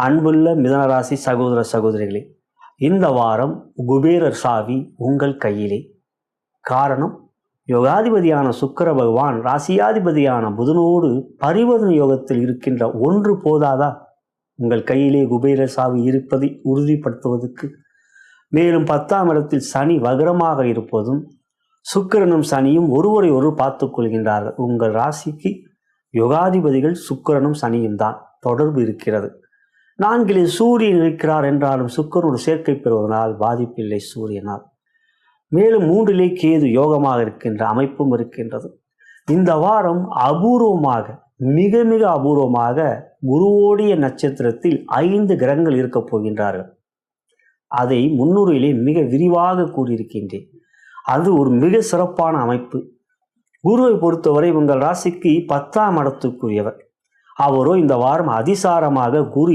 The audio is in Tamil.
அன்புள்ள மிதனராசி சகோதர சகோதரிகளே, இந்த வாரம் குபேரர் சாவி உங்கள் கையிலே. காரணம், யோகாதிபதியான சுக்கிர பகவான் ராசியாதிபதியான புதனோடு பரிவர்த்தனை யோகத்தில் இருக்கின்ற ஒன்று போதாதா உங்கள் கையிலே குபேரர் சாவி இருப்பதை உறுதிப்படுத்துவதற்கு? மேலும் 10ஆம் இடத்தில் சனி வக்ரமாக இருப்பதும் சுக்கிரனும் சனியும் ஒருவரை ஒருவர் பார்த்து கொள்கின்றார்கள். உங்கள் ராசிக்கு யோகாதிபதிகள் சுக்கிரனும் சனியும் தான் தொடர்பு இருக்கிறது. 4 சூரியன் இருக்கிறார் என்றாலும் சுக்கிரனோடு சேர்க்கை பெறுவதனால் பாதிப்பில்லை சூரியனால். மேலும் 3 கேது யோகமாக இருக்கின்ற அமைப்பும் இருக்கின்றது. இந்த வாரம் அபூர்வமாக, மிக மிக அபூர்வமாக குருவோடைய நட்சத்திரத்தில் 5 கிரகங்கள் இருக்கப் போகின்றார்கள். அதை முன்னுரையிலே மிக விரிவாக கூறியிருக்கின்றேன். அது ஒரு மிக சிறப்பான அமைப்பு. குருவை பொறுத்தவரை உங்கள் ராசிக்கு 10ஆம் இடத்துக்குரியவர். அவரோ இந்த வாரம் அதிசாரமாக குரு